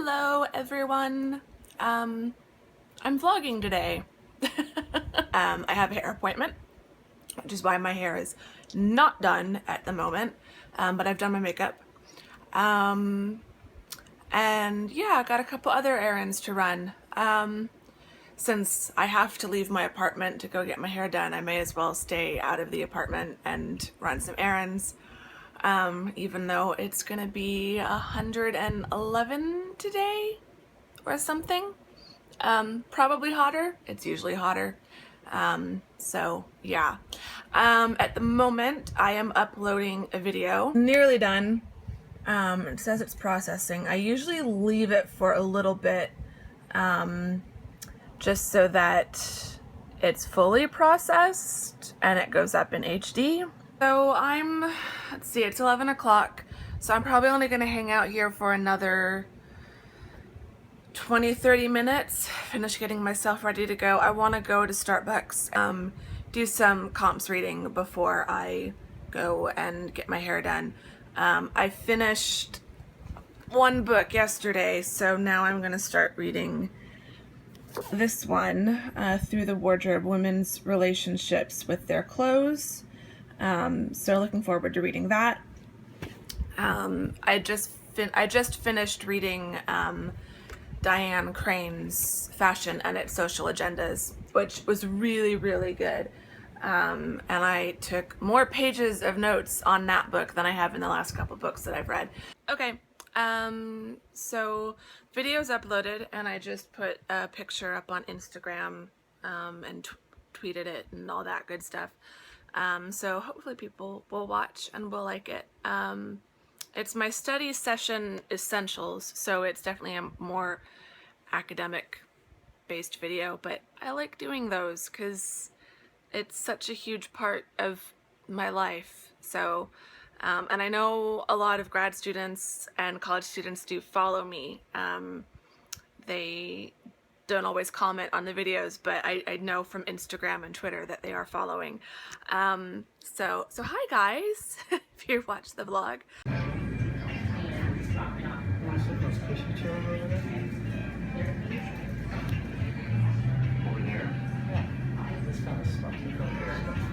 Hello everyone. I'm vlogging today. I have a hair appointment, which is why my hair is not done at the moment, but I've done my makeup. And yeah, I got a couple other errands to run. Since I have to leave my apartment to go get my hair done, I may as well stay out of the apartment and run some errands. Even though it's gonna be 111 today or something. Probably hotter. It's usually hotter. So yeah. At the moment I am uploading a video. Nearly done. It says it's processing. I usually leave it for a little bit, just so that it's fully processed and it goes up in HD. So let's see, it's 11 o'clock, so I'm probably only going to hang out here for another 20-30 minutes, finish getting myself ready to go. I want to go to Starbucks, do some comps reading before I go and get my hair done. I finished one book yesterday, so now I'm going to start reading this one, Through the Wardrobe, Women's Relationships with Their Clothes. So looking forward to reading that. I just finished reading Diane Crane's Fashion and Its Social Agendas, which was really, really good. And I took more pages of notes on that book than I have in the last couple books that I've read. Okay, so video's uploaded, and I just put a picture up on Instagram and tweeted it and all that good stuff. So hopefully people will watch and will like it. It's my study session essentials, so it's definitely a more academic based video, but I like doing those because it's such a huge part of my life. So, and I know a lot of grad students and college students do follow me. They don't always comment on the videos, but I know from Instagram and Twitter that they are following. So hi guys, if you watch the vlog.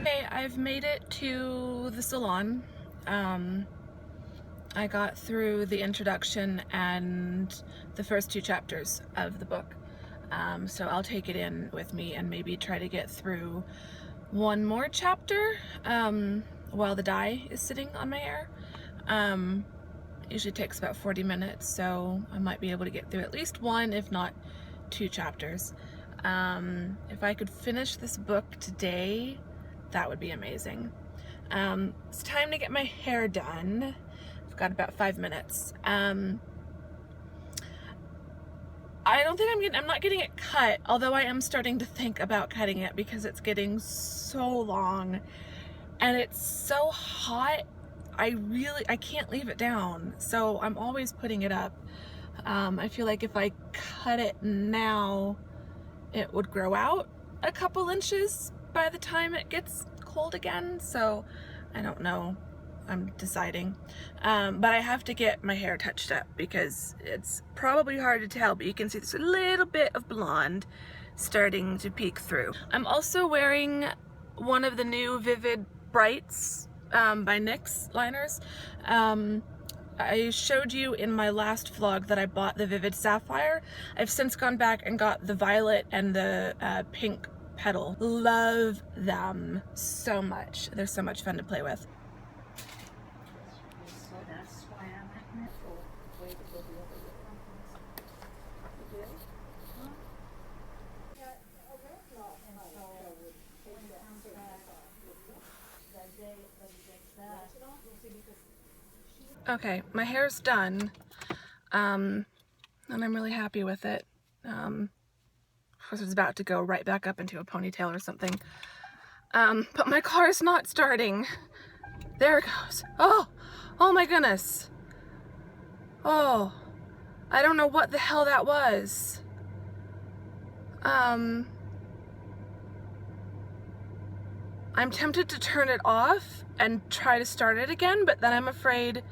Okay, I've made it to the salon. I got through the introduction and the first 2 chapters of the book. So I'll take it in with me and maybe try to get through one more chapter while the dye is sitting on my hair. Usually takes about 40 minutes, so I might be able to get through at least 1, if not 2 chapters. If I could finish this book today, that would be amazing. It's time to get my hair done. I've got about 5 minutes. I don't think I'm not getting it cut, although I am starting to think about cutting it because it's getting so long and it's so hot. I can't leave it down, so I'm always putting it up. I feel like if I cut it now, it would grow out a couple inches by the time it gets cold again, so I don't know. I'm deciding. But I have to get my hair touched up because it's probably hard to tell, but you can see there's a little bit of blonde starting to peek through. I'm also wearing one of the new Vivid Brights by NYX liners. I showed you in my last vlog that I bought the Vivid Sapphire. I've since gone back and got the violet and the pink petal. Love them so much. They're so much fun to play with. Okay, my hair's done, and I'm really happy with it. Of course, it's about to go right back up into a ponytail or something. But my car's not starting. There it goes. Oh my goodness. Oh, I don't know what the hell that was. I'm tempted to turn it off and try to start it again, but then I'm afraid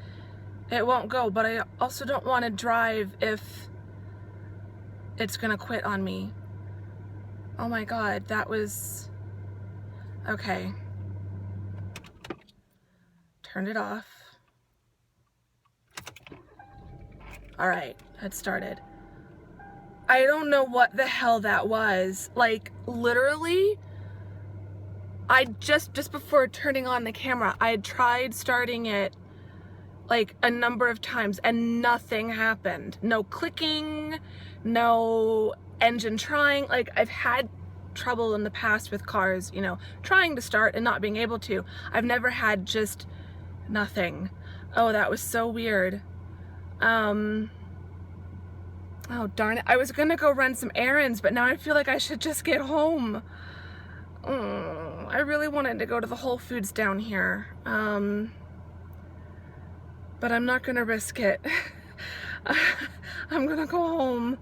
it won't go. But I also don't want to drive if it's gonna quit on me. Oh my God, that was, okay. Turned it off. All right, it started. I don't know what the hell that was. Like, literally, I just before turning on the camera, I had tried starting it like a number of times and nothing happened. No clicking, no engine trying. Like, I've had trouble in the past with cars, you know, trying to start and not being able to. I've never had just nothing. Oh, that was so weird. Oh darn it, I was gonna go run some errands, but now I feel like I should just get home. I really wanted to go to the Whole Foods down here, but I'm not gonna risk it. I'm gonna go home,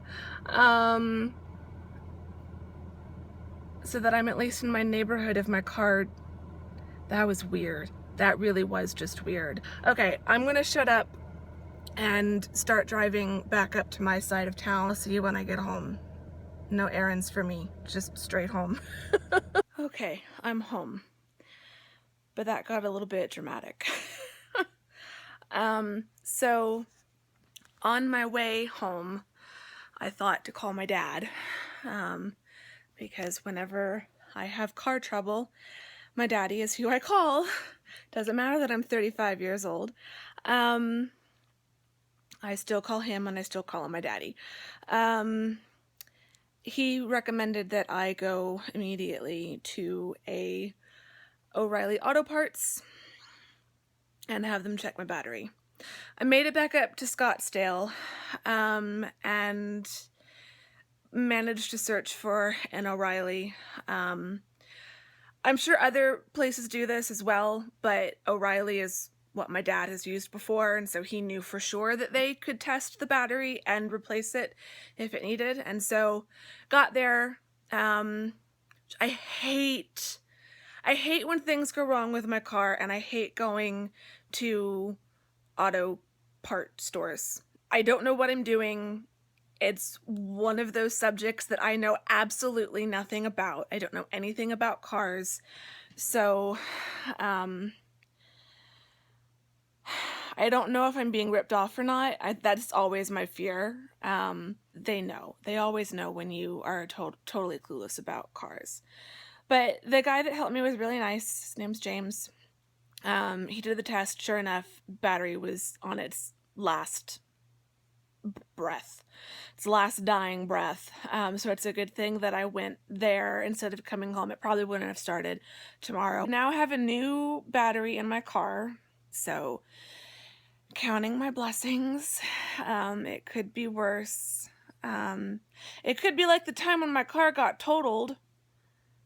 so that I'm at least in my neighborhood if my car. That was weird. That really was just weird. Okay, I'm gonna shut up and start driving back up to my side of town. I'll see you when I get home. No errands for me, just straight home. Okay, I'm home. But that got a little bit dramatic. So on my way home, I thought to call my dad, because whenever I have car trouble, my daddy is who I call. Doesn't matter that I'm 35 years old. I still call him and I still call him my daddy. He recommended that I go immediately to a O'Reilly Auto Parts and have them check my battery. I made it back up to Scottsdale and managed to search for an O'Reilly. I'm sure other places do this as well, but O'Reilly is what my dad has used before, and so he knew for sure that they could test the battery and replace it if it needed. And so got there. I hate when things go wrong with my car, and I hate going to auto part stores. I don't know what I'm doing. It's one of those subjects that I know absolutely nothing about. I don't know anything about cars. So, I don't know if I'm being ripped off or not. That's always my fear. They know. They always know when you are totally clueless about cars. But the guy that helped me was really nice. His name's James. He did the test. Sure enough, battery was on its last breath. Its last dying breath. So it's a good thing that I went there instead of coming home. It probably wouldn't have started tomorrow. Now I have a new battery in my car. So counting my blessings. It could be worse. It could be like the time when my car got totaled.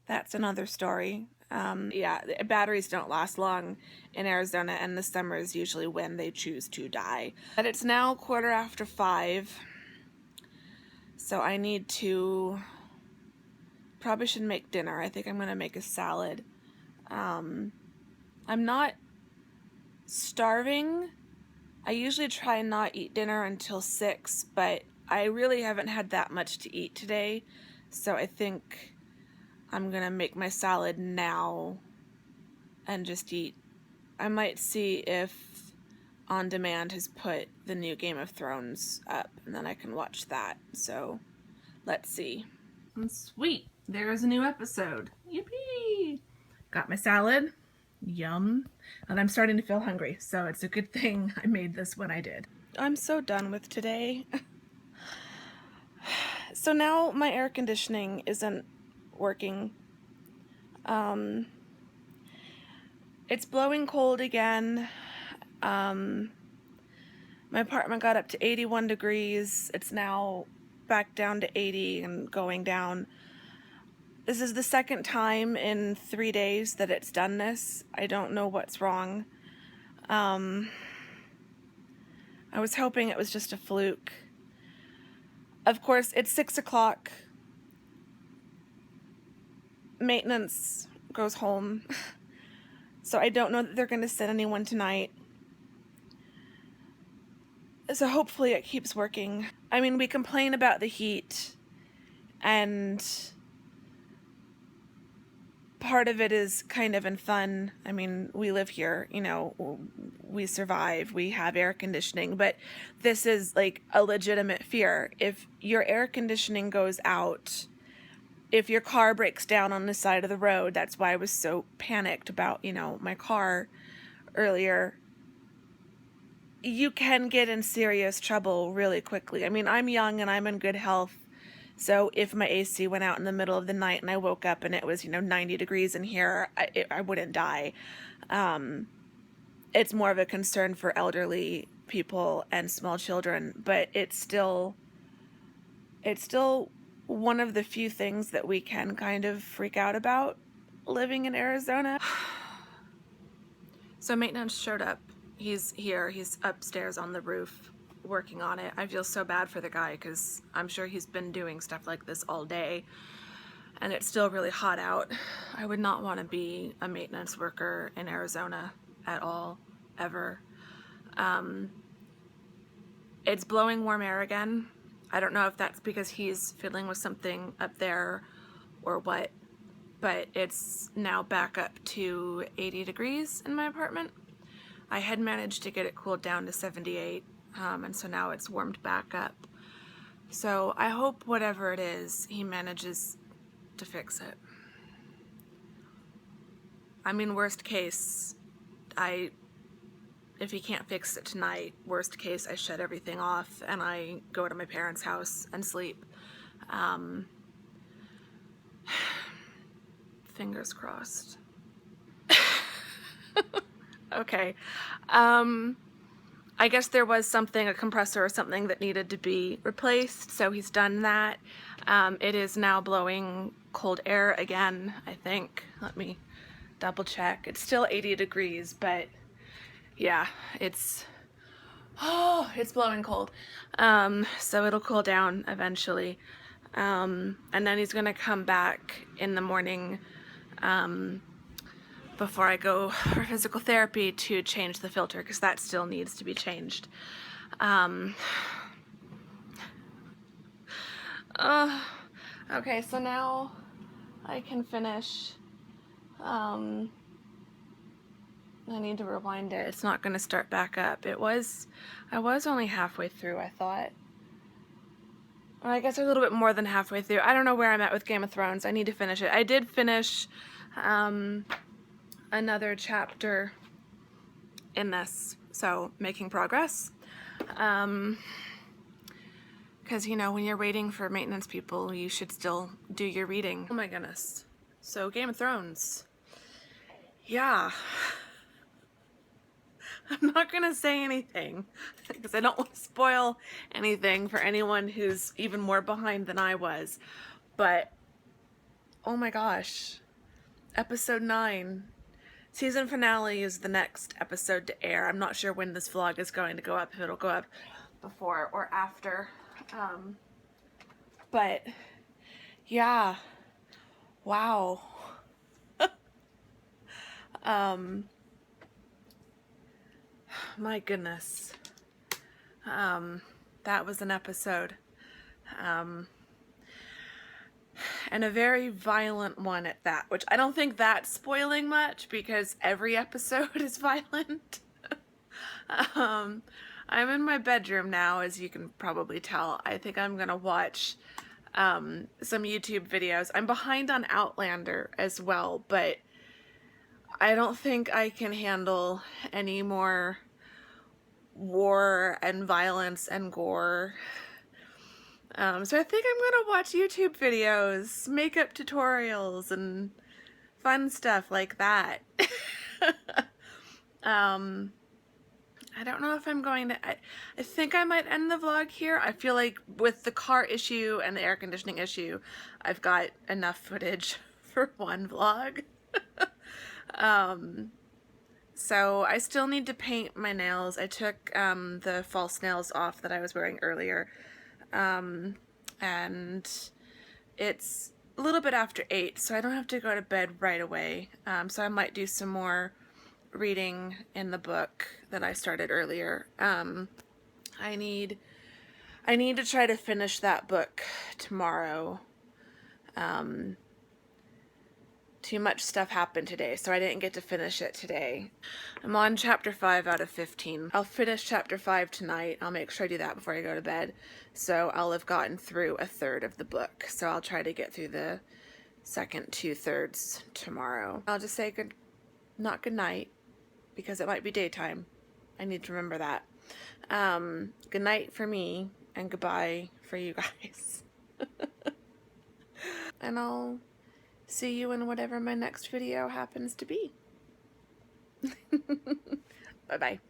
That's another story. Yeah, batteries don't last long in Arizona, and the summer is usually when they choose to die. But it's now 5:15, so I need to, probably should make dinner. I think I'm gonna make a salad. I'm not starving. I usually try and not eat dinner until 6, but I really haven't had that much to eat today, so I think I'm gonna make my salad now and just eat. I might see if On Demand has put the new Game of Thrones up, and then I can watch that. So let's see. And sweet, there's a new episode. Yippee! Got my salad. Yum. And I'm starting to feel hungry, so it's a good thing I made this when I did. I'm so done with today. So now my air conditioning isn't working. It's blowing cold again. My apartment got up to 81 degrees. It's now back down to 80 and going down. This is the second time in 3 days that it's done this. I don't know what's wrong. I was hoping it was just a fluke. Of course, it's 6 o'clock. Maintenance goes home. So I don't know that they're going to send anyone tonight. So hopefully it keeps working. I mean, we complain about the heat And part of it is kind of in fun. I mean, we live here, you know, we survive, we have air conditioning, but this is like a legitimate fear. If your air conditioning goes out, if your car breaks down on the side of the road, that's why I was so panicked about, you know, my car earlier. You can get in serious trouble really quickly. I mean, I'm young and I'm in good health. So if my AC went out in the middle of the night and I woke up and it was, 90 degrees in here, I wouldn't die. It's more of a concern for elderly people and small children, but it's still one of the few things that we can kind of freak out about living in Arizona. So maintenance showed up. He's here. He's upstairs on the roof working on it. I feel so bad for the guy because I'm sure he's been doing stuff like this all day and it's still really hot out. I would not want to be a maintenance worker in Arizona at all, ever. It's blowing warm air again. I don't know if that's because he's fiddling with something up there or what, but it's now back up to 80 degrees in my apartment. I had managed to get it cooled down to 78, and so now it's warmed back up. So I hope whatever it is, he manages to fix it. I mean, worst case, if he can't fix it tonight, worst case, I shut everything off and I go to my parents' house and sleep. Fingers crossed. Okay. I guess there was something, a compressor or something that needed to be replaced, so he's done that. It is now blowing cold air again, I think. Let me double check. It's still 80 degrees, but yeah, it's blowing cold. So it'll cool down eventually. And then he's gonna come back in the morning, before I go for physical therapy to change the filter, because that still needs to be changed. Okay, so now I can finish. I need to rewind it. It's not going to start back up. I was only halfway through, I thought. Or I guess a little bit more than halfway through. I don't know where I'm at with Game of Thrones. I need to finish it. I did finish another chapter in this, so making progress. Because, when you're waiting for maintenance people, you should still do your reading. Oh my goodness. So, Game of Thrones. Yeah. I'm not gonna say anything because I don't want to spoil anything for anyone who's even more behind than I was. But, oh my gosh. Episode 9. Season finale is the next episode to air. I'm not sure when this vlog is going to go up, if it'll go up before or after. But, yeah. Wow. My goodness. That was an episode. And a very violent one at that, which I don't think that's spoiling much because every episode is violent. I'm in my bedroom now, as you can probably tell. I think I'm gonna watch some YouTube videos. I'm behind on Outlander as well, but I don't think I can handle any more war and violence and gore. So I think I'm gonna watch YouTube videos, makeup tutorials, and fun stuff like that. I don't know if I'm going to, I think I might end the vlog here. I feel like with the car issue and the air conditioning issue, I've got enough footage for one vlog. So I still need to paint my nails. I took the false nails off that I was wearing earlier. And it's a little bit after 8, so I don't have to go to bed right away. So I might do some more reading in the book that I started earlier. I need to try to finish that book tomorrow. Too much stuff happened today, so I didn't get to finish it today. I'm on chapter 5 out of 15. I'll finish chapter 5 tonight. I'll make sure I do that before I go to bed. So I'll have gotten through a third of the book. So I'll try to get through the second 2/3 tomorrow. I'll just say not good night, because it might be daytime. I need to remember that. Good night for me, and goodbye for you guys. And I'll see you in whatever my next video happens to be. Bye-bye.